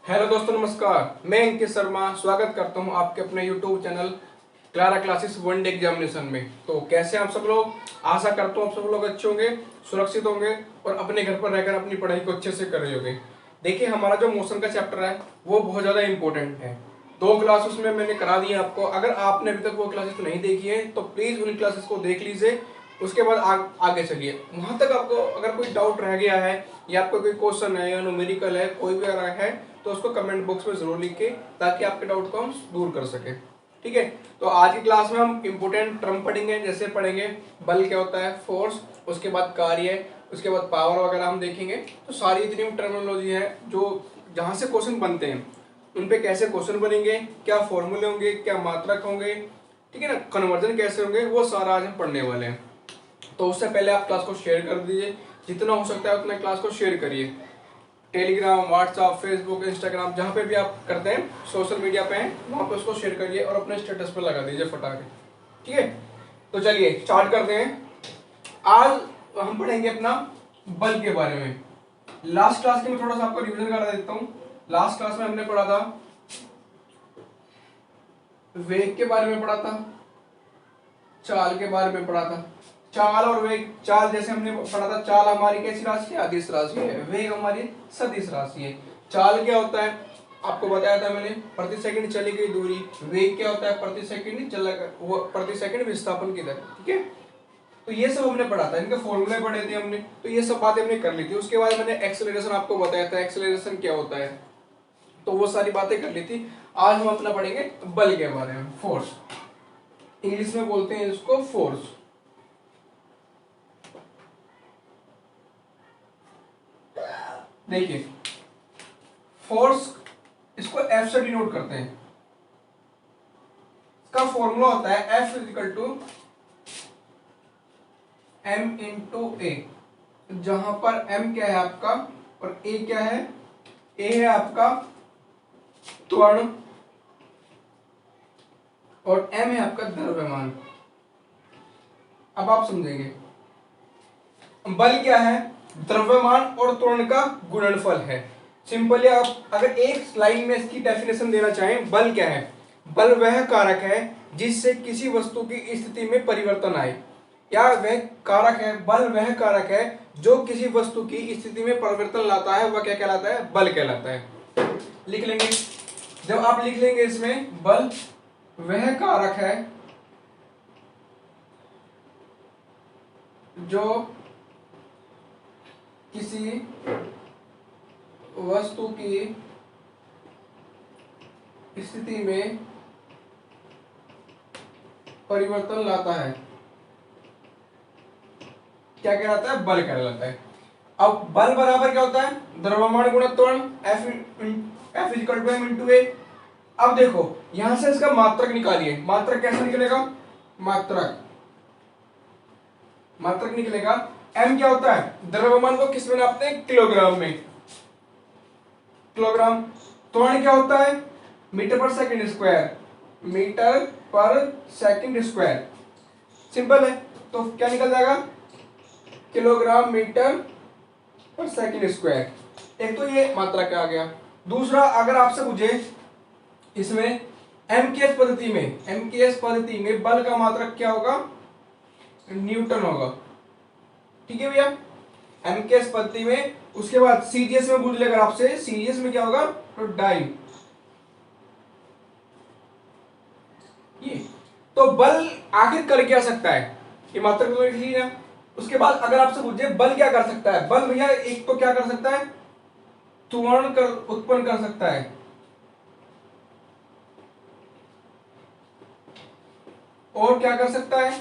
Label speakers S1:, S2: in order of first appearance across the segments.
S1: Hello दोस्तों, नमस्कार। मैं अंकित शर्मा स्वागत करता हूं आपके अपने YouTube channel Clara classes one day examination में। तो कैसे हैं आप सब लोग? आशा करता हूं आप सब लोग अच्छे होंगे, सुरक्षित होंगे और अपने घर पर रहकर अपनी पढ़ाई को अच्छे से कर रहे होंगे। देखिए, हमारा जो मोशन का चैप्टर है वो बहुत ज़्यादा इंपॉर्टेंट है। 2 क्लास उसमें मैंने करा दी है आपको। अगर आपने अभी तक वो क्लासेस नहीं देखी है तो प्लीज़ उन क्लासेस को देख लीजिए। उसके बाद आगे चलिए। वहां तक आपको अगर कोई डाउट रह गया है या आपका कोई क्वेश्चन है या न्यूमेरिकल है, कोई भी आ रहा है तो उसको कमेंट बॉक्स में जरूर लिखें ताकि आपके डाउट को हम दूर कर सके। ठीक है, तो आज की क्लास में हम इंपोर्टेंट टर्म पढ़ेंगे। जैसे पढ़ेंगे बल क्या होता है, फोर्स, उसके बाद कार्य, उसके बाद पावर वगैरह हम देखेंगे। तो सारी इतनी टर्मिनोलॉजी है जो जहाँ से क्वेश्चन बनते हैं उन पे कैसे क्वेश्चन बनेंगे, क्या फॉर्मूले होंगे, क्या मात्रक होंगे, ठीक है ना, कन्वर्जन कैसे होंगे, वो सारा आज हम पढ़ने वाले हैं। तो उससे पहले आप क्लास को शेयर कर दीजिए, जितना हो सकता है उतना क्लास को शेयर करिए। टेलीग्राम, व्हाट्सएप, फेसबुक, इंस्टाग्राम, जहाँ पे भी आप करते हैं सोशल मीडिया पे हैं वहाँ पे उसको शेयर करिए और अपने स्टेटस पे लगा दीजिए फटाके। ठीक है, तो चलिए स्टार्ट करते हैं। आज हम पढ़ेंगे अपना बल के बारे में। लास्ट क्लास के मैं थोड़ा सा आपको रिवीजन करा देता हूँ। लास्ट क्लास में हमने पढ़ा था वेग के बारे में, पढ़ा था चाल के बारे में, पढ़ा था चाल और वेग। चाल जैसे हमने पढ़ा था, चाल हमारी कैसी राशि है? अदिश राशि है। वेग हमारी सदिश राशि है। चाल क्या होता है आपको बताया था मैंने, प्रति सेकंड चली गई दूरी। वेग क्या होता है? प्रति सेकंड चला वो प्रति सेकंड विस्थापन की दर। ठीक है, तो ये सब हमने पढ़ा था, इनके फॉर्मूले पढ़े थे हमने, तो ये सब बातें हमने कर ली थी। उसके बाद मैंने एक्सेलरेशन आपको बताया था, एक्सेलरेशन क्या होता है, तो वो सारी बातें कर ली थी। आज हम अपना पढ़ेंगे बल के बारे में, फोर्स। इंग्लिश में बोलते हैं इसको फोर्स। देखिए, फोर्स इसको एफ से डिनोट करते हैं। इसका फॉर्मूला होता है F equal to M into A, जहां पर एम क्या है आपका और ए क्या है? ए है आपका त्वरण और एम है आपका द्रव्यमान। अब आप समझेंगे बल क्या है? द्रव्यमान और त्वरण का गुणनफल है। सिंपली आप अगर एक लाइन में इसकी डेफिनेशन देना चाहें, बल क्या है? बल वह कारक है जिससे किसी वस्तु की स्थिति में परिवर्तन आए, या वह कारक है, बल वह कारक है जो किसी वस्तु की स्थिति में परिवर्तन लाता है, वह क्या कहलाता है? बल कहलाता है। लिख लेंगे, जब आप लिख लेंगे इसमें बल वह कारक है जो किसी वस्तु की स्थिति में परिवर्तन लाता है, क्या कहलाता है? बल कहलाता है। अब बल बराबर क्या होता है? द्रव्यमान गुणा त्वरण, F equal to M into A. अब देखो यहां से इसका मात्रक निकालिए। मात्रक कैसे निकलेगा? मात्रक निकलेगा। एम क्या होता है? द्रव्यमान को किस में नापते हैं? किलोग्राम में। किलोग्राम। त्वरण क्या होता है? Metre per second square. Metre per second square. Simple है, तो क्या निकल जाएगा? Kilogram metre per second square. एक तो ये मात्रक आ गया। दूसरा, अगर आपसे पूछे इसमें एमकेएस पद्धति में बल का मात्रक क्या होगा? न्यूटन होगा। ठीक है भैया, एमकेएस पद्धति में। उसके बाद सीजीएस में पूछ लेगा आपसे, सीजीएस में क्या होगा? तो डाइन। ये तो बल आखिर कर क्या सकता है? ये मात्रक तो लिख लीजिए। उसके बाद अगर आपसे पूछे बल क्या कर सकता है? बल भैया एक तो क्या कर सकता है? त्वरण कर उत्पन्न कर सकता है, और क्या कर सकता है?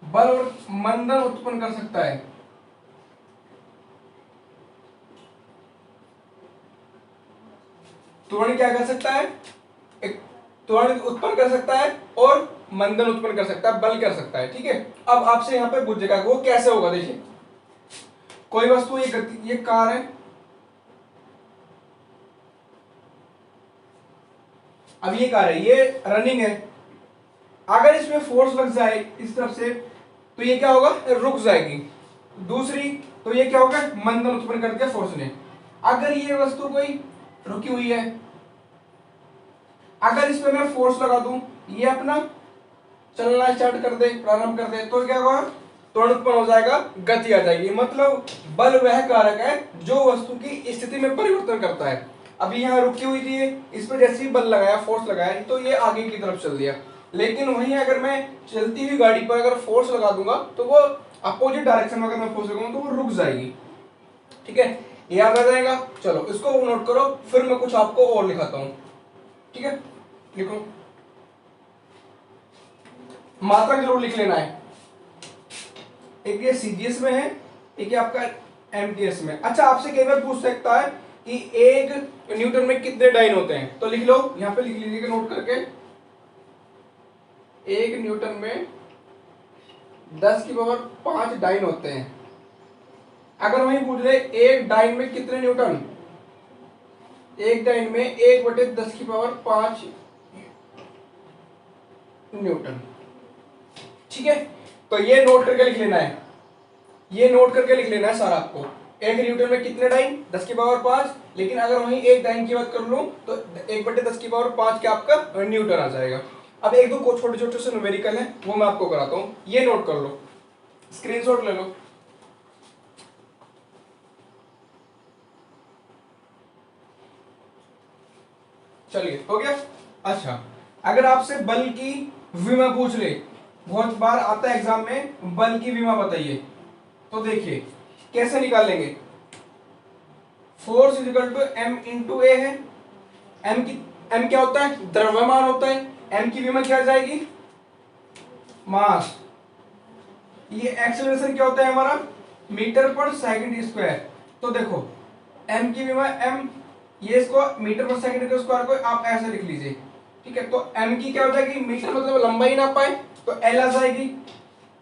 S1: बल और मंदन उत्पन्न कर सकता है। त्वरण क्या कर सकता है? एक त्वरण उत्पन्न कर सकता है और मंदन उत्पन्न कर सकता है, बल कर सकता है। ठीक है, अब आपसे यहां पे पूछेगा वो कैसे होगा। देखिए, कोई वस्तु, ये कार है। अब ये कार है, ये रनिंग है। अगर इसमें फोर्स लग जाए इस तरफ से तो ये क्या होगा? रुक जाएगी। दूसरी, तो ये क्या होगा? मंदन उत्पन्न कर दिया फोर्स ने। अगर ये वस्तु कोई रुकी हुई है। अगर इस पे मैं फोर्स लगा दूं, ये अपना चलना स्टार्ट कर दे, प्रारंभ कर दे, तो क्या होगा, त्वरण उत्पन्न हो जाएगा, गति आ जाएगी। मतलब बल वह कारक है जो वस्तु की स्थिति में परिवर्तन करता है। अभी यहाँ रुकी हुई थी, इस पर जैसे ही बल लगाया, फोर्स लगाया, तो ये आगे की तरफ चल दिया। लेकिन वहीं अगर मैं चलती हुई गाड़ी पर अगर फोर्स लगा दूंगा, तो वो अपोजिट डायरेक्शन में अगर मैं फोर्स लगाऊंगा तो वो रुक जाएगी। ठीक है, याद आ जाएगा। चलो इसको नोट करो, फिर मैं कुछ आपको और लिखाता हूं। ठीक है, लिखो, मात्रक जरूर लिख लेना है। एक ये सीजीएस में है, एक ये आपका एमटीएस में। अच्छा, आपसे कई बार पूछ सकता है कि एक न्यूटन में कितने डाइन होते हैं, तो लिख लो, यहां पे लिख लीजिएगा नोट करके। एक न्यूटन में 10⁵ डाइन होते हैं। अगर वही पूछ रहे एक डाइन में कितने न्यूटन, एक डाइन में 1/10⁵ न्यूटन। ठीक है, तो ये नोट करके लिख लेना है, ये नोट करके लिख लेना है सारा आपको। एक न्यूटन में कितने डाइन, 10⁵, लेकिन अगर वहीं एक डाइन की बात कर लूं तो 1/10⁵ क्या आपका न्यूटन आ जाएगा। अब एक दो छोटे छोटे से न्यूमेरिकल है, वो मैं आपको कराता हूं, ये नोट कर लो, स्क्रीनशॉट ले लो। चलिए, हो गया। अच्छा, अगर आपसे बल की विमा पूछ ले, बहुत बार आता है एग्जाम में, बल की विमा बताइए, तो देखिए कैसे निकालेंगे। Force is equal to M into A है। एम क्या होता है, द्रव्यमान होता है। एम की विमा क्या आ जाएगी, मास। ये एक्सेलरेशन क्या होता है हमारा, मीटर पर सेकंड स्क्वायर। तो देखो एम की विमा एम, ये इसको मीटर पर सेकंड के स्क्वायर को आप ऐसे लिख लीजिए। ठीक है, तो एम की क्या हो जाएगी, मीटर मतलब लंबाई ना पाए, तो एल आ जाएगी।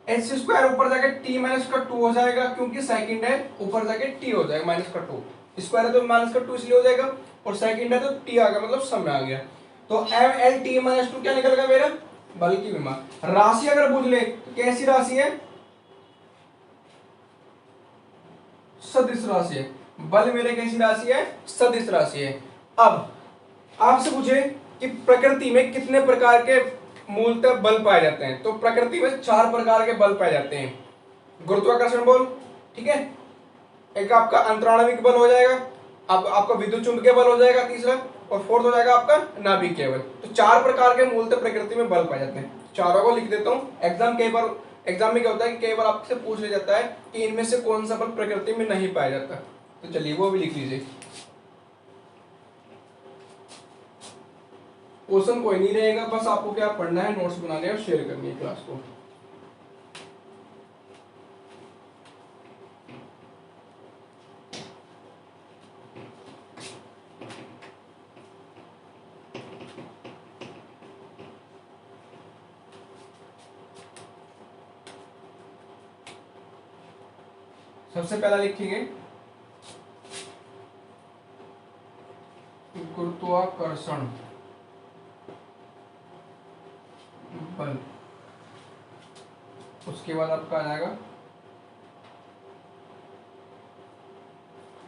S1: एच स्क्वायर ऊपर जाके टी माइनस का 2 हो जाएगा, क्योंकि सेकंड है, ऊपर जाके टी हो जाएगा माइनस का 2, स्क्वायर है तो माइनस का 2 इसलिए हो जाएगा, और सेकंड है तो टी आ गया, मतलब सब में आ गया। तो एम एल टी माइनस 2 क्या निकल गया मेरा, बल की विमा। राशि अगर पूछ ले तो कैसी राशि है, सदिश राशि है। बल मेरे कैसी राशि है, सदिश राशि है। अब आपसे पूछे कि प्रकृति में कितने प्रकार के मूलतः बल पाए जाते हैं, तो प्रकृति में 4 प्रकार के बल पाए जाते हैं। गुरुत्वाकर्षण बल, ठीक है, एक आपका अंतराणविक बल हो जाएगा, अब आपका विद्युत चुंबकीय बल हो जाएगा तीसरा, और फोर्थ हो जाएगा आपका नाभिकीय बल। तो 4 प्रकार के मूलतः प्रकृति में बल पाए जाते हैं। चारों को लिख देता हूं। एग्जाम में क्या होता है कि कई बार आपसे पूछ लिया जाता है कि इनमें से कौन सा बल प्रकृति में नहीं पाया जाता, तो चलिए वो भी लिख लीजिए। क्वेश्चन कोई नहीं रहेगा, बस आपको क्या पढ़ना है, नोट्स बनाने और शेयर करनी है क्लास को। सबसे पहला लिखेंगे गुरुत्वाकर्षण बल, उसके बाद आपका आ जाएगा,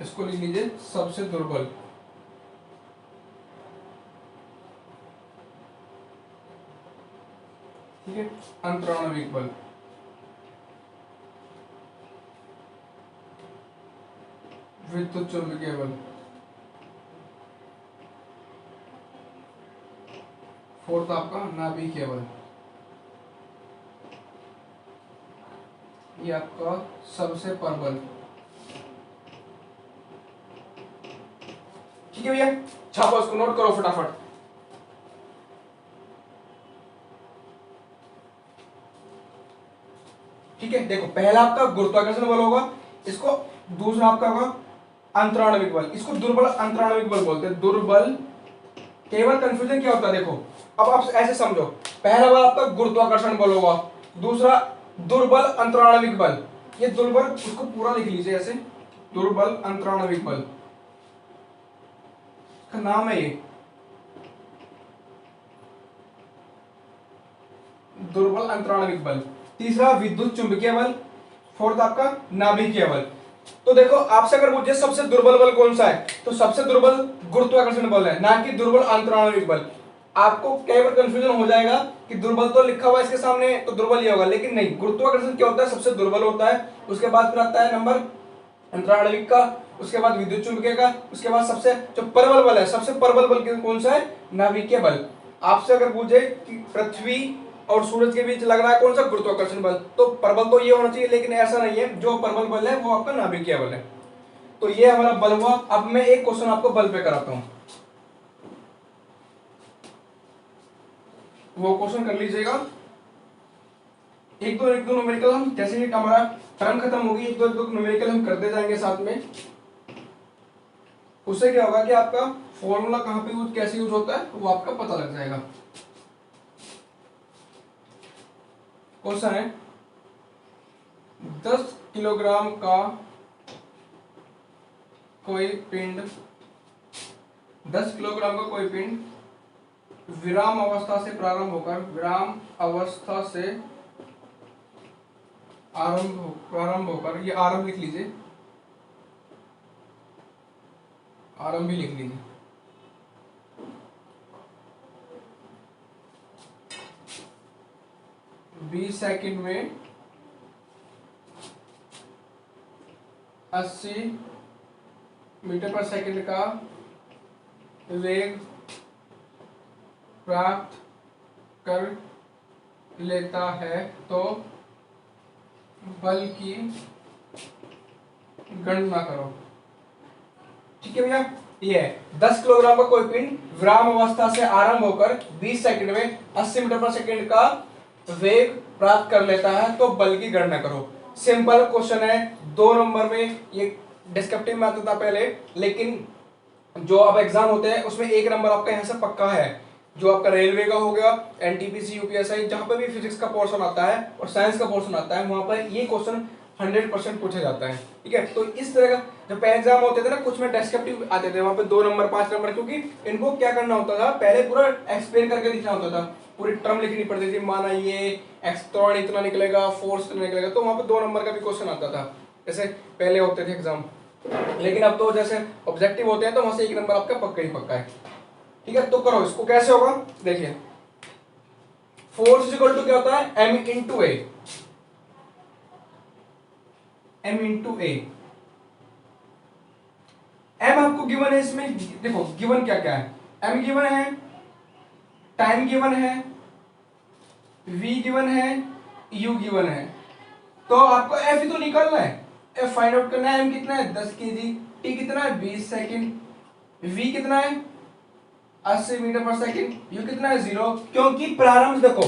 S1: इसको लिख लीजिए सबसे दुर्बल। ठीक है, अंतराणविक बल। विद्युत चुंबकीय बल। फोर्थ आपका नाभिकीय बल, ये आपका सबसे प्रबल। ठीक है भैया, छापो इसको, नोट करो फटाफट। ठीक है, देखो पहला आपका गुरुत्वाकर्षण बल होगा, इसको दूसरा आपका होगा अंतराणविक बल, इसको दुर्बल अंतराणविक बल बोलते हैं, दुर्बल। केवल कंफ्यूजन क्या होता है, देखो अब आप ऐसे समझो, पहला बल आपका गुरुत्वाकर्षण बल होगा, दूसरा दुर्बल अंतराणविक बल। ये दुर्बल, उसको पूरा लिख लीजिए ऐसे, दुर्बल अंतराणविक बल का नाम है ये, दुर्बल अंतराणविक बल। तीसरा विद्युत चुंबकीय बल, फोर्थ आपका नाभिकीय बल। तो देखो आपसे अगर पूछे सबसे दुर्बल बल कौन सा है, तो सबसे दुर्बल गुरुत्वाकर्षण बल है, ना कि दुर्बल अंतराणविक बल। आपको कई बार कंफ्यूजन हो जाएगा कि दुर्बल तो लिखा हुआ है इसके सामने तो दुर्बल ही होगा, लेकिन नहीं, गुरुत्वाकर्षण क्या होता है, सबसे दुर्बल होता है। उसके बाद फिर आता है नंबर अंतराणविक का, उसके बाद विद्युत चुंबकीय का, उसके बाद सबसे जो प्रबल बल है, सबसे प्रबल बल कौन सा है, नाभिकीय बल। आपसे अगर पूछे कि पृथ्वी और सूरज के बीच लग रहा है कौन सा, गुरुत्वाकर्षण बल, तो प्रबल तो ये होना चाहिए, लेकिन ऐसा नहीं है, जो प्रबल बल है वो आपका नाभिकीय बल है। तो ये हमारा बल हुआ। अब मैं एक क्वेश्चन आपको बल पे कराता हूं, वो क्वेश्चन कर लीजिएगा। एक दो न्यूमेरिकल हम जैसे ही हमारा टर्म खत्म होगी, एक दो न्यूमेरिकल हम करते जाएंगे साथ में। उससे क्या होगा कि आपका फॉर्मूला कहां पे यूज, कैसे यूज होता है वो आपका पता लग जाएगा। क्वेश्चन है 10 किलोग्राम का कोई पिंड, 10 किलोग्राम का कोई पिंड विराम अवस्था से प्रारंभ होकर, विराम अवस्था से प्रारंभ होकर, ये आरंभ लिख लीजिए, आरंभ भी लिख लीजिए, 20 सेकंड में 80 मीटर पर सेकंड का वेग प्राप्त कर लेता है, तो बल की गणना करो। ठीक है भैया, ये है 10 किलोग्राम का कोई पिंड विराम अवस्था से आरंभ होकर 20 सेकंड में 80 मीटर पर सेकंड का वेग प्राप्त कर लेता है, तो बल की गणना करो। सिंपल क्वेश्चन है, 2 नंबर में, ये डिस्क्रिप्टिव में आता था पहले, लेकिन जो अब एग्जाम होते हैं उसमें 1 नंबर आपका यहाँ से पक्का है। जो आपका रेलवे का हो गया, एनटीपीसी, यूपीएसआई, जहां पर भी फिजिक्स का पोर्शन आता है और साइंस का पोर्शन आता है, वहां पर ये क्वेश्चन 100% पूछा जाता है। ठीक है, तो इस तरह का जब पहले एग्जाम होते थे ना, कुछ में डिस्क्रिप्टिव आते थे, वहां पे 2 नंबर 5 नंबर, क्योंकि इनको क्या करना होता था, पहले पूरा एक्सप्लेन करके लिखना होता था, पूरी टर्म लिखनी पड़ती थी, माना ये एक्सट्रॉन इतना निकलेगा, फोर्स इतना निकलेगा, तो वहां पे 2 नंबर का भी क्वेश्चन आता था, जैसे पहले होते थे एग्जाम। लेकिन अब तो जैसे ऑब्जेक्टिव होते हैं तो वहां से 1 नंबर आपका पक्का ही पक्का है। ठीक है, तो करो इसको, कैसे होगा देखिए। फोर्स इज इक्वल टू क्या होता है, m इंटू ए, m इंटू ए। m आपको गिवन है, इसमें देखो गिवन क्या क्या है, m गिवन है, टाइम गिवन है, v गिवन है, u गिवन है, तो आपको f ही तो निकालना है, f फाइंड आउट करना है। m कितना है 10 kg, t कितना है 20 सेकंड, v कितना है 80 मीटर पर सेकंड, u कितना है 0, क्योंकि प्रारंभ देखो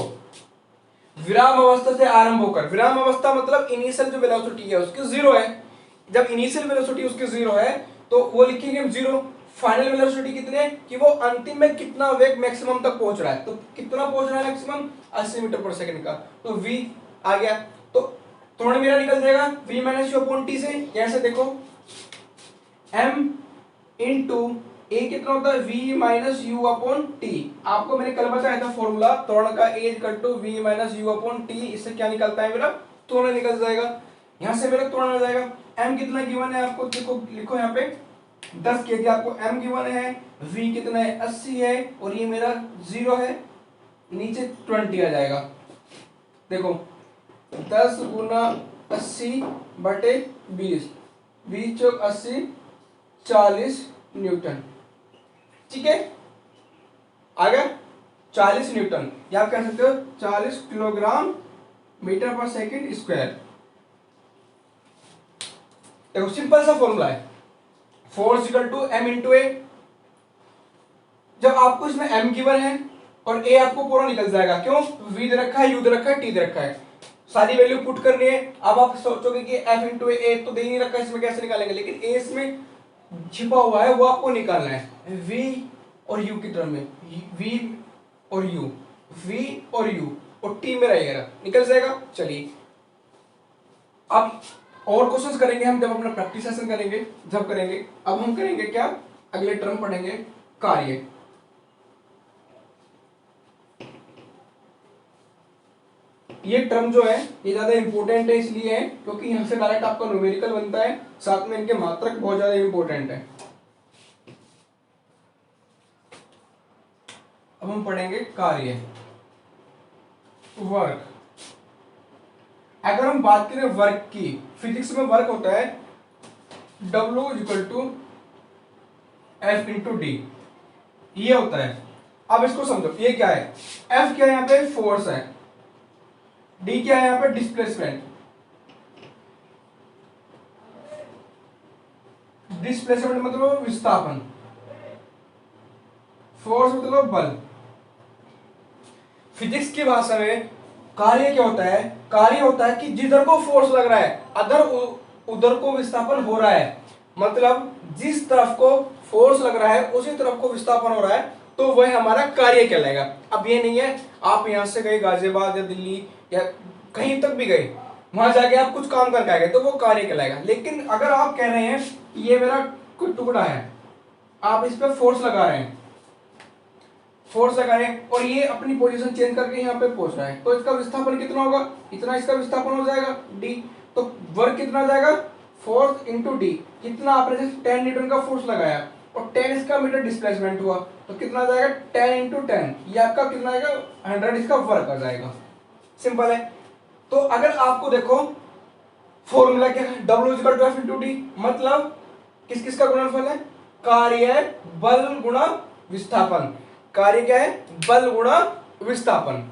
S1: विराम अवस्था से आरंभ होकर, विराम अवस्था मतलब इनिशियल जो वेलोसिटी है उसकी 0 है, जब इनिशियल वेलोसिटी उसकी 0 है तो वो लिखेंगे हम 0। फाइनल वेलोसिटी कितनी है कि वो अंतिम में कितना वेग मैक्सिमम तक पहुंच रहा है, तो कितना पहुंच रहा है मैक्सिमम 80 मीटर पर सेकंड का, तो v आ गया। तो थोड़ा मेरा निकल जाएगा v minus U upon T से, कैसे देखो m इंटू ए कितना होता है v minus U upon T. आपको मैंने कल बताया था फॉर्मूला, त्वरण का A equal to v minus U upon T, इससे क्या निकलता है मेरा त्वरण निकल जाएगा, यहां से मेरा त्वरण आ जाएगा। m कितना गिवन है आपको, देखो लिखो यहाँ पे 10 kg आपको m गिवन है, v कितना है 80 है, और ये मेरा 0 है, नीचे 20 आ जाएगा। देखो 10 गुना 80 बटे 20, 20 चौक 80, 40 न्यूटन। ठीक है, आ गया 40 न्यूटन, या आप कह सकते हो 40 kilogram metre per second square. देखो सिंपल सा फॉर्मूला है, force equal to m into A. जब आपको इसमें m गिवन है और a आपको पूरा निकल जाएगा, क्यों, v दे रखा है, u दे रखा है, t दे रखा है, सारी वैल्यू पुट करनी है। अब आप सोचोगे कि f इंटू ए तो दे ही नहीं रखा है, इसमें कैसे निकालेंगे, लेकिन a इसमें छिपा हुआ है, वो आपको निकालना है v और u की टर्म में, v और u, v और u और t में रहेगा, निकल जाएगा। चलिए अब और क्वेश्चंस करेंगे हम जब अपना प्रैक्टिस सेशन करेंगे, जब करेंगे। अब हम करेंगे क्या, अगले टर्म पढ़ेंगे कार्य। ये टर्म जो है ये ज्यादा इंपॉर्टेंट है, इसलिए है क्योंकि यहाँ से डायरेक्ट आपका न्यूमेरिकल बनता है, साथ में इनके मात्रक बहुत ज्यादा इंपॉर्टेंट है। अब हम पढ़ेंगे कार्य, वर्क। अगर हम बात करें वर्क की, फिजिक्स में वर्क होता है W equal to F into D, ये होता है। अब इसको समझो, ये क्या है, F क्या है यहाँ पे, फोर्स है, D क्या है यहाँ पे, डिस्प्लेसमेंट, डिस्प्लेसमेंट मतलब विस्थापन, फोर्स मतलब बल। फिजिक्स की भाषा में कार्य क्या होता है, कार्य होता है कि जिधर को फोर्स लग रहा है अदर उधर को विस्थापन हो रहा है, मतलब जिस तरफ को फोर्स लग रहा है उसी तरफ को विस्थापन हो रहा है, तो वह हमारा कार्य कहलाएगा। अब ये नहीं है आप यहां से गए गाजियाबाद या दिल्ली या कहीं तक भी गए, वहां जाके आप कुछ काम करके आ गए तो वो कार्य कहलाएगा। लेकिन अगर आप कह रहे हैं ये मेरा कोई टुकड़ा है, आप इस पे फोर्स लगा रहे हैं, फोर्स लगा रहे हैं और ये अपनी पोजीशन चेंज करके यहाँ पे पहुंच रहा है, तो इसका विस्थापन कितना होगा, इतना इसका विस्थापन हो जाएगा डी। तो वर्क कितना हो जाएगा, फोर्स इंटू डी, कितना आपने जैसे 10 न्यूटन का फोर्स लगाया और 10 इसका मीटर डिस्प्लेसमेंट हुआ, तो कितना आ जाएगा 10 इंटू 10, ये आपका कितना आएगा 100 इसका वर्क आ जाएगा। सिंपल है। तो अगर आपको देखो फॉर्मूला क्या है, W equal to F into D, मतलब किस किस का गुणनफल है, कार्य बल गुणा विस्थापन, कार्य क्या है, बल गुणा विस्थापन।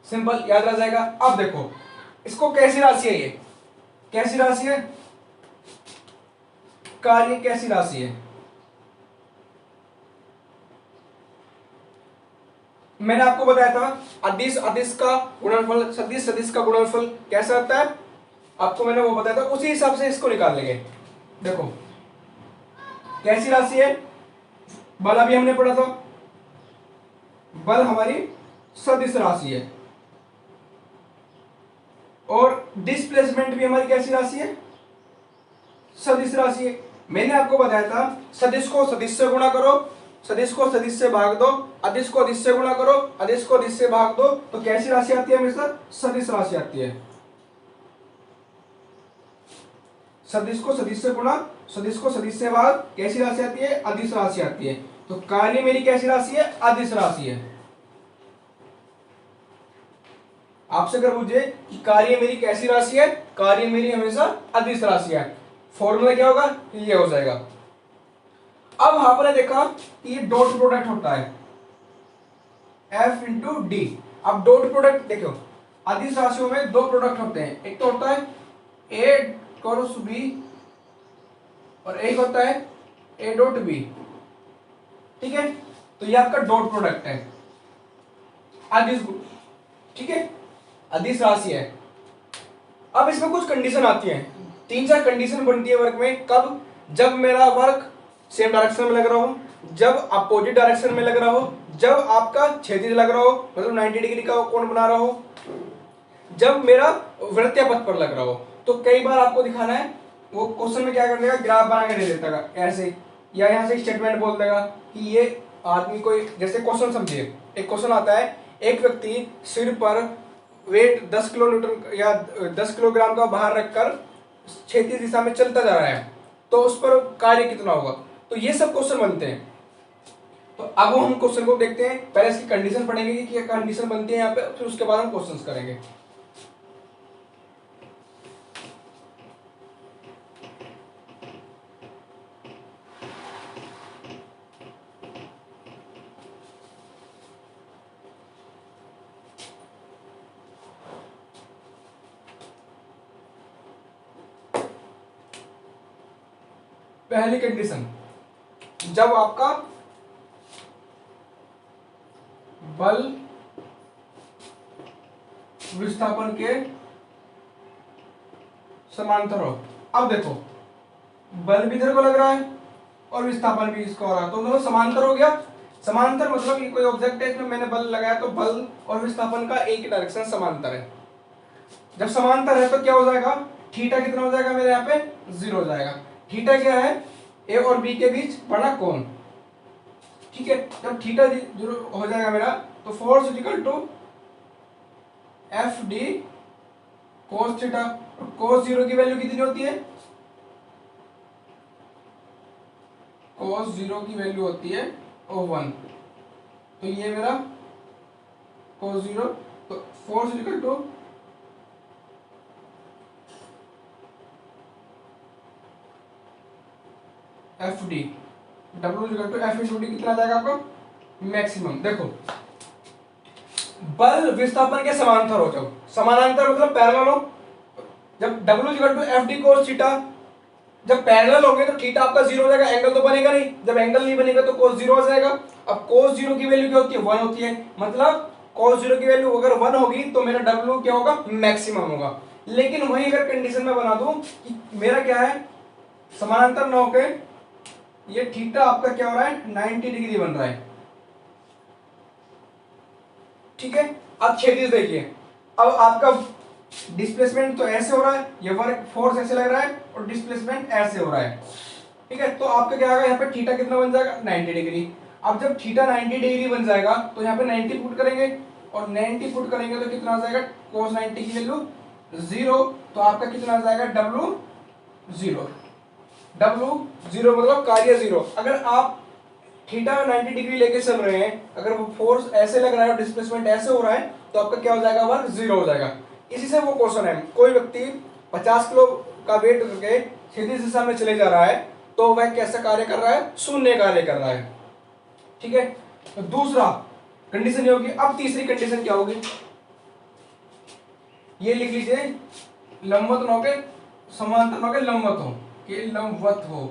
S1: सिंपल, याद रह जाएगा। अब देखो इसको कैसी राशि है, ये कैसी राशि है, कार्य कैसी राशि है, मैंने आपको बताया था अदिश अदिश का गुणनफल, सदिश सदिश का गुणनफल कैसा होता है, आपको मैंने वो बताया था, उसी हिसाब से इसको निकाल लेंगे। देखो कैसी राशि है, बल अभी हमने पढ़ा था, बल हमारी सदिश राशि है, और डिस्प्लेसमेंट भी हमारी कैसी राशि है, सदिश राशि है। मैंने आपको बताया था सदिश को सदिश से गुणा करो, सदिश को सदिश से भाग दो, अदिश को अदिश से गुणा करो, अदिश को अदिश से भाग दो, तो कैसी राशि आती है हमेशा, सदिश राशि आती है। सदिश को सदिश से गुणा, सदिश को सदिश से भाग, कैसी राशि आती है, अदिश राशि आती है। तो कार्य मेरी कैसी राशि है, अदिश राशि है। आपसे अगर पूछे कि कार्य मेरी कैसी राशि है, कार्य मेरी हमेशा अदिश राशि है, फॉर्मूला क्या होगा, ये हो जाएगा। अब आपने देखा कि ये डॉट प्रोडक्ट होता है F इंटू डी। अब डॉट प्रोडक्ट देखो, अदिश राशियों में दो प्रोडक्ट होते हैं, एक तो होता है A क्रॉस B और एक होता है A डॉट B, ठीक है। तो ये आपका डॉट प्रोडक्ट है अदिश, ठीक है, अदिश राशि है। अब इसमें कुछ कंडीशन आती है, 3-4 कंडीशन बनती है वर्क में। कब, जब मेरा वर्क सेम डायरेक्शन में लग रहा हो, जब अपोजिट डायरेक्शन में लग रहा हो, जब आपका क्षैतिज लग रहा हो मतलब 90 डिग्री का कोण बना रहा हो, जब मेरा वृत्तीय पथ पर लग रहा हो। तो कई बार आपको दिखाना है, वो क्वेश्चन में क्या कर देगा, ग्राफ बना के दे देता है ऐसे, या यहाँ से स्टेटमेंट बोल देगा कि ये आदमी कोई, जैसे क्वेश्चन समझिए, एक क्वेश्चन आता है, एक व्यक्ति सिर पर वेट 10 किलो न्यूटन या 10 किलोग्राम का बाहर रखकर क्षैतिज दिशा में चलता जा रहा है, तो उस पर कार्य कितना होगा। तो ये सब क्वेश्चन बनते हैं। तो अब हम क्वेश्चन को देखते हैं, पहले इसकी कंडीशन पढ़ेंगे कि क्या कंडीशन बनती है यहाँ पे, फिर उसके बाद हम क्वेश्चंस करेंगे। पहली कंडीशन, जब आपका बल विस्थापन के समांतर हो। अब देखो बल भी इधर को लग रहा है और विस्थापन भी इसका हो रहा है, तो दोनों समांतर हो गया। समांतर मतलब ये कोई ऑब्जेक्ट है, इसमें मैंने बल लगाया तो बल और विस्थापन का एक ही डायरेक्शन समांतर है। जब समांतर है तो क्या हो जाएगा, थीटा कितना हो जाएगा मेरे यहाँ पे 0 हो जाएगा। थीटा क्या है, ए और बी के बीच बड़ा कोण, ठीक है। जब थीटा 0 हो जाएगा मेरा, तो force equal to F D cos theta. Cos zero की वैल्यू कितनी होती है? कोस जीरो की वैल्यू होती है ओ 1। तो ये मेरा कोस जीरो, तो force equal to F D, W equal to F D कितना आ जाएगा आपका? मैक्सिमम। देखो बल विस्थापन के समांतर हो, जब समानांतर मतलब पैरेलल हो, जब W equal to F D cos theta, जब पैरेलल होंगे तो थीटा आपका जीरो हो जाएगा, एंगल तो बनेगा नहीं, जब एंगल नहीं बनेगा तो कोस जीरो हो जाएगा। अब कोस जीरो की वैल्यू क्या होती है? 1 होती है, मतलब कोस जीरो की वैल्यू अगर 1 होगी तो मेरा डब्ल्यू क्या होगा? मैक्सिमम होगा। लेकिन वही अगर कंडीशन में बना दूं कि मेरा क्या है, समानांतर न होकर ये थीटा आपका क्या हो रहा है? 90 डिग्री बन रहा है, ठीक है। अब क्षैतिज देखिए, अब आपका डिस्प्लेसमेंट तो ऐसे हो रहा है, ये वर्क फोर्स ऐसे लग रहा है और डिस्प्लेसमेंट ऐसे हो रहा है, ठीक है। तो आपका क्या आएगा यहाँ पे? थीटा कितना बन जाएगा? 90 डिग्री। अब जब थीटा 90 डिग्री बन जाएगा तो यहाँ पे 90 पुट करेंगे, और 90 पुट करेंगे तो कितना आ जाएगा? cos 90 की वैल्यू 0, तो आपका कितना आ जाएगा? W 0। W 0 मतलब कार्य 0। अगर आप थीटा 90 डिग्री लेके चल रहे हैं, अगर वो फोर्स ऐसे लग रहा है और डिस्प्लेसमेंट ऐसे हो रहा है, तो आपका क्या हो जाएगा? वर्क 0 हो जाएगा। इसी से वो क्वेश्चन है, कोई व्यक्ति 50 किलो का वेट करके सीधी दिशा में चले जा रहा है तो वह कैसा कार्य कर रहा है? शून्य कार्य कर रहा है, ठीक है। तो दूसरा कंडीशन ये होगी। अब तीसरी कंडीशन क्या होगी? ये लिख लीजिए, लंबवत न हो के समांतर न हो के लंबवत हो, कि लंबवत हो।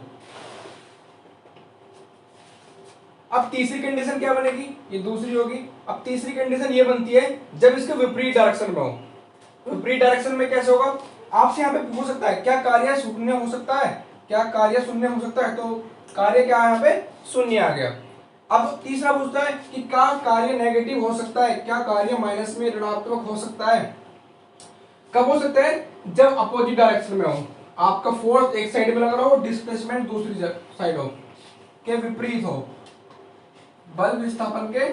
S1: अब तीसरी कंडीशन क्या बनेगी? ये दूसरी होगी। अब तीसरी कंडीशन ये बनती है जब इसके विपरीत डायरेक्शन में हो। विपरीत डायरेक्शन में कैसे होगा? आपसे यहाँ पे पूछ सकता है क्या कार्य शून्य हो सकता है? क्या कार्य शून्य हो सकता है? तो कार्य क्या है? यहाँ पे शून्य आ गया। अब तीसरा पूछता है कि क्या कार्य नेगेटिव हो सकता है? क्या कार्य माइनस में ऋणात्मक हो सकता है? कब हो सकता है? जब अपोजिट डायरेक्शन में हो, आपका फोर्स एक साइड में लग रहा हो, डिस्प्लेसमेंट दूसरी साइड हो, के विपरीत हो, बल विस्थापन के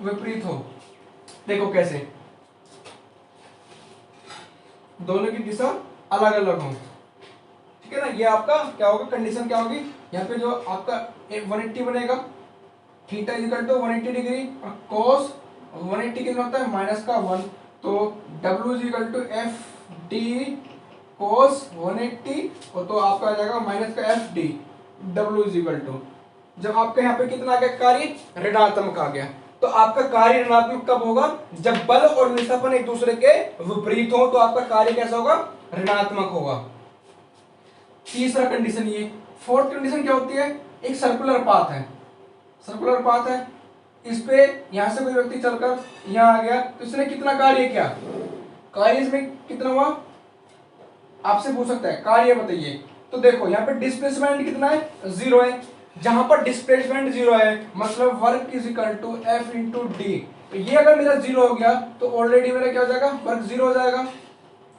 S1: विपरीत हो। देखो कैसे, दोनों की दिशा अलग अलग हो, ठीक है ना। ये आपका क्या होगा? कंडीशन क्या होगी? यहाँ पे जो आपका 180 बनेगा, थीटा इक्वल टू 180 डिग्री, और कोस 180 कितना होता है? माइनस का 1, तो W equal to F D cos 180, और तो आपका आ जाएगा माइनस का F D. W equal to, जब आपके यहाँ पे कितना आ गया? कार्य ऋणात्मक आ गया। तो आपका कार्य ऋणात्मक कब होगा? जब बल और विस्थापन एक दूसरे के विपरीत हो, तो आपका कार्य कैसा होगा? ऋणात्मक होगा। तीसरा कंडीशन ये। फोर्थ कंडीशन क्या होती है? एक सर्कुलर पाथ है, सर्कुलर पाथ है, इस पे यहां से कोई व्यक्ति चलकर यहां आ गया, तो इसने कितना कार्य किया? कार्य इसमें कितना हुआ? आपसे पूछ सकता है कार्य बताइए। तो देखो यहाँ पे डिस्प्लेसमेंट कितना है? 0 है। जहां पर डिस्प्लेसमेंट 0 है मतलब work is equal to F into D. तो ये अगर मेरा 0 हो गया तो ऑलरेडी मेरा क्या हो जाएगा? वर्क 0 हो जाएगा।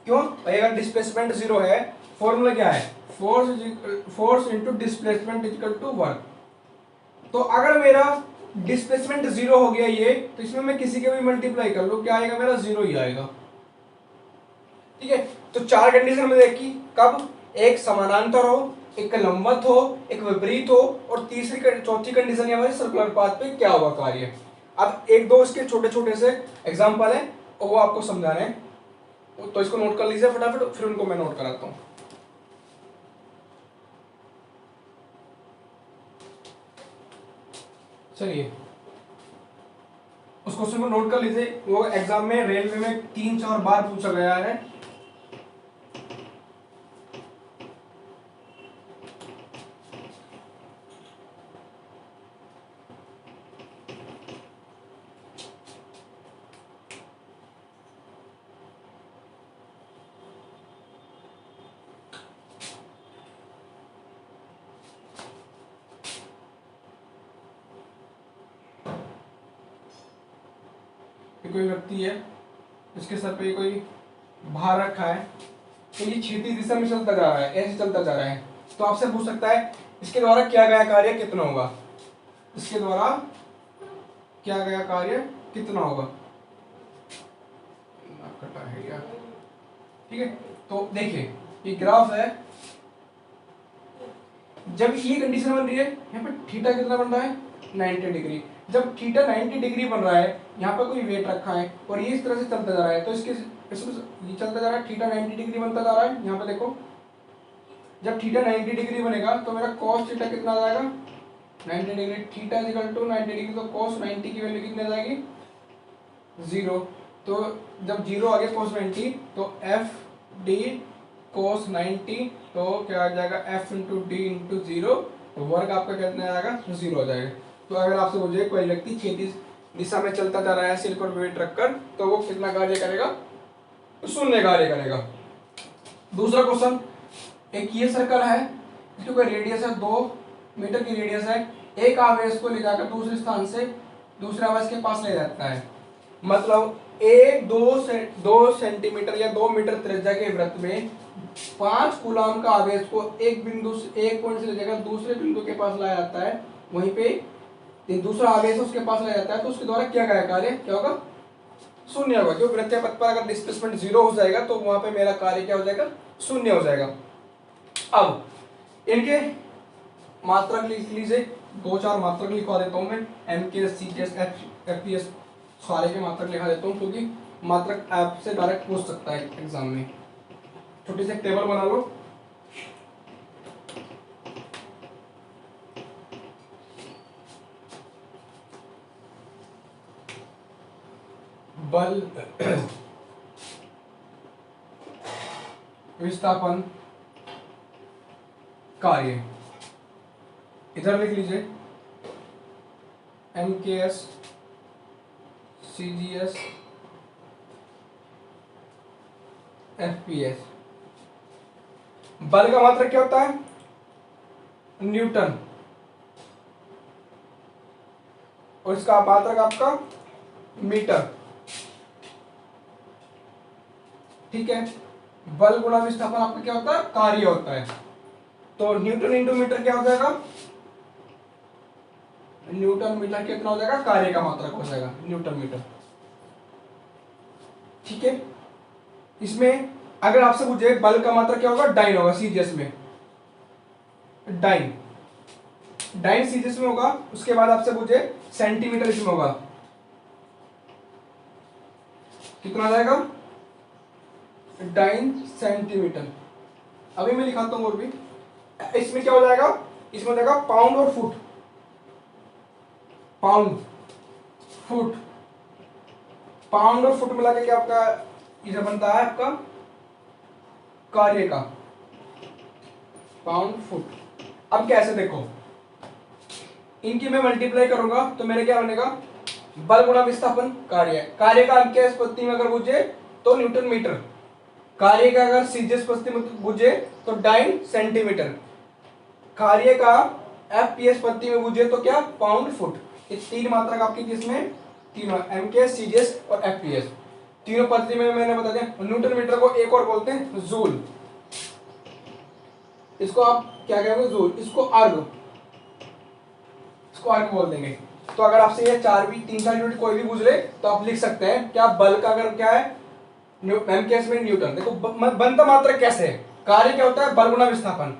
S1: क्यों भाई? अगर डिस्प्लेसमेंट 0 है, फॉर्मूला क्या है? Force into displacement equal to work. तो अगर मेरा डिस्प्लेसमेंट 0 हो गया ये, तो इसमें मैं किसी के भी मल्टीप्लाई कर लूं, क्या आएगा? मेरा 0 ही आएगा, ठीक है। तो चार कंडीशन में देखी, कब? एक समानांतर हो, एक लंबवत हो, एक विपरीत हो, और चौथी कंडीशन हमारी सर्कुलर पाथ पे क्या होगा कार्य। अब एक दो इसके छोटे छोटे से एग्जांपल है और वो आपको समझाने हैं, तो इसको नोट कर लीजिए फटाफट, फिर उनको मैं नोट कराता हूं। चलिए उस क्वेश्चन को नोट कर लीजिए, वो एग्जाम में रेलवे में 3-4 बार पूछा गया है। कोई व्यक्ति है, इसके सर पे कोई भार रखा है, तो ये क्षैतिज दिशा में चलता जा रहा है, ऐसे चलता जा रहा है। तो आपसे पूछ सकता है इसके द्वारा किया गया कार्य कितना होगा? इसके द्वारा किया गया कार्य कितना होगा? ठीक है, तो देखिए ये ग्राफ है, जब ये कंडीशन बन रही है यहाँ पे थीटा कितना बन रहा है 90 डिग्री। जब थीटा 90 डिग्री बन रहा है, यहाँ पे कोई वेट रखा है और ये इस तरह से चलता जा रहा है, तो इसके ये चलता जा रहा है, थीटा 90 डिग्री बनता जा रहा है। यहाँ पे देखो जब थीटा 90 डिग्री बनेगा तो मेरा cos थीटा कितना आ जाएगा 90 degree, theta is equal to 90 degree, तो cos 90 की वैल्यू कितनी आ जाएगी 0। तो जब 0 आ गया cos 90 तो एफ डी cos 90, तो क्या आ जाएगा f इंटू डी इंटू 0, तो वर्ग आपका कितना आ जाएगा 0 हो जाएगा। तो अगर आपसे मुझे कोई व्यक्ति क्षैतिज दिशा में चलता जा रहा है सिर पर वेट रखकर, तो वो कितना कार्य करेगा, शून्य कार्य करेगा। दूसरा क्वेश्चन, एक ये सर्कल है, इसकी कोई रेडियस है 2 मीटर की रेडियस है, एक आवेश को ले जाकर दूसरे स्थान से दूसरे आवेश के पास ले जाता है, मतलब एक 2 सेंटीमीटर या 2 मीटर त्रिज्या के वृत्त में 5 कूलम का आवेश को एक बिंदु से, एक पॉइंट से ले जाकर दूसरे बिंदु के पास लाया जाता है, वहीं पे दूसरा आवेश उसके पास लाया जाता है, तो उसके द्वारा क्या गया कार्य क्या होगा, शून्य होगा। क्योंकि वृत्तीय पथ पर अगर डिस्प्लेसमेंट 0 हो जाएगा तो वहां पे मेरा कार्य क्या हो जाएगा, शून्य हो जाएगा। अब इनके मात्रक लिख लीजिए, 2-4 मात्रक लिखवा देता हूँ मैं, MKS CKS FPS सारे के मात्रक लिखा देता हूँ, क्योंकि मात्रक आपसे डायरेक्ट पूछ सकता है एग्जाम में। छोटी सी एक टेबल बना लो, बल विस्थापन कार्य, इधर लिख लीजिए MKS CGS FPS। बल का मात्रक क्या होता है, न्यूटन, और इसका मात्रक आपका मीटर, ठीक है। बल गुणा विस्थापन आपका क्या होता है, कार्य होता है। तो न्यूटन इंटू मीटर क्या हो जाएगा, न्यूटन मीटर कितना हो जाएगा, कार्य का मात्रक हो जाएगा न्यूटन मीटर, ठीक है। इसमें अगर आपसे पूछे बल का मात्रक क्या होगा, डाइन होगा सीजीएस में, डाइन सीजीएस में होगा। उसके बाद आपसे पूछे सेंटीमीटर इसमें होगा, कितना आ जाएगा, डाइन सेंटीमीटर। अभी मैं लिखाता हूं और भी, इसमें क्या हो जाएगा, इसमें हो जाएगा पाउंड और फुट, पाउंड फुट, पाउंड और फुट मिला के क्या आपका इधर बनता है आपका कार्य का, पाउंड फुट। अब कैसे देखो, इनकी मैं मल्टीप्लाई करूंगा तो मेरे क्या बनेगा, बल गुणा विस्थापन कार्य, कार्य का MKS पद्धति में अगर पूछे तो न्यूटन मीटर, कार्य का अगर सीजीएस पद्धति में पूछे तो डाइन सेंटीमीटर, कार्य का FPS पद्धति में पूछे तो क्या पाउंड फुट। ये 3 मात्रक आपकी किसमें, तीनों MKS CGS और FPS, तीनों पद्धति में मैंने बता दिया। न्यूटन मीटर को एक और बोलते हैं जूल, इसको आप क्या कहेंगे जूल, इसको अर्ग, इसको अर्ग बोल देंगे। तो अगर आपसे ये 3-4 यूनिट कोई भी पूछ ले तो आप लिख सकते हैं क्या, बल का अगर क्या है MKS में न्यूटन, देखो बनता मात्रक कैसे है, कार्य क्या होता है बल गुणा विस्थापन,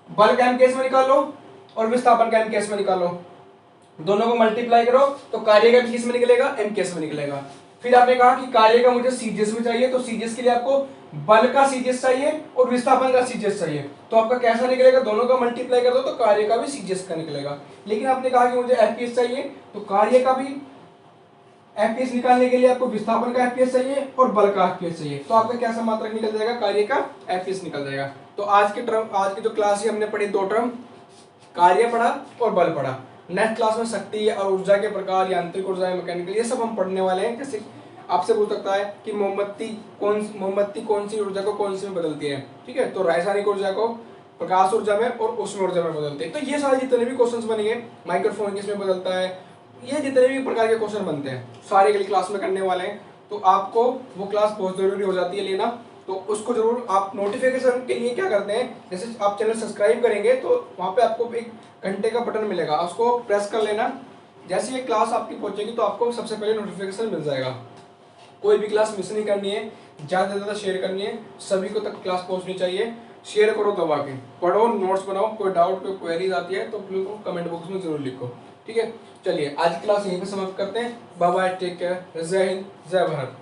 S1: बल का MKS में निकाल लो और विस्थापन का MKS में निकाल लो, दोनों को मल्टीप्लाई करो तो कार्य का किस में निकलेगा, MKS में निकलेगा। फिर आपने कहा कि कार्य का मुझे सीजीएस में चाहिए, तो सीजीएस के लिए आपको बल का सीजीएस चाहिए और विस्थापन का सीजीएस चाहिए, तो आपका कैसा निकलेगा, दोनों का मल्टीप्लाई कर दो तो कार्य का भी सीजीएस का निकलेगा। लेकिन आपने कहा कि मुझे एफपीएस चाहिए, तो कार्य का भी एफपीएस निकालने के लिए आपको विस्थापन का एफपीएस चाहिए और बल का एफपीएस चाहिए, तो आपका कैसा मात्रक निकल जाएगा, कार्य का एफपीएस निकल जाएगा। तो आज की जो क्लास है हमने पढ़ी 2 टर्म, कार्य पढ़ा और बल पढ़ा। नेक्स्ट क्लास में शक्ति और ऊर्जा के प्रकार, यांत्रिक ऊर्जा, मैकेनिकल, ये सब हम पढ़ने वाले हैं। जैसे आपसे पूछ सकता है कि मोमबत्ती कौन सी ऊर्जा को कौन सी में बदलती है, ठीक है, तो रासायनिक ऊर्जा को प्रकाश ऊर्जा में और उष्ण ऊर्जा में बदलते हैं। तो ये सारे जितने भी क्वेश्चंस बनेंगे, माइक्रोफोन किसमें बदलता है, ये जितने भी प्रकार के क्वेश्चन बनते हैं सारे अगली क्लास में करने वाले हैं। तो आपको वो क्लास बहुत जरूरी हो जाती है लेना, तो उसको जरूर आप नोटिफिकेशन के लिए क्या करते हैं, जैसे आप चैनल सब्सक्राइब करेंगे तो वहाँ पे आपको एक घंटे का बटन मिलेगा, उसको प्रेस कर लेना। जैसे ये क्लास आपकी पहुंचेगी तो आपको सबसे पहले नोटिफिकेशन मिल जाएगा। कोई भी क्लास मिस नहीं करनी है, ज़्यादा से ज़्यादा शेयर करनी है, सभी को तक क्लास पहुंचनी चाहिए। शेयर करो दबा के, पढ़ो, नोट्स बनाओ, कोई डाउट कोई क्वेरीज आती है तो प्लीज कमेंट बॉक्स में जरूर लिखो। ठीक है, चलिए आज की क्लास यहीं पे समाप्त करते हैं। बाय बाय, टेक केयर, जय हिंद, जय भारत।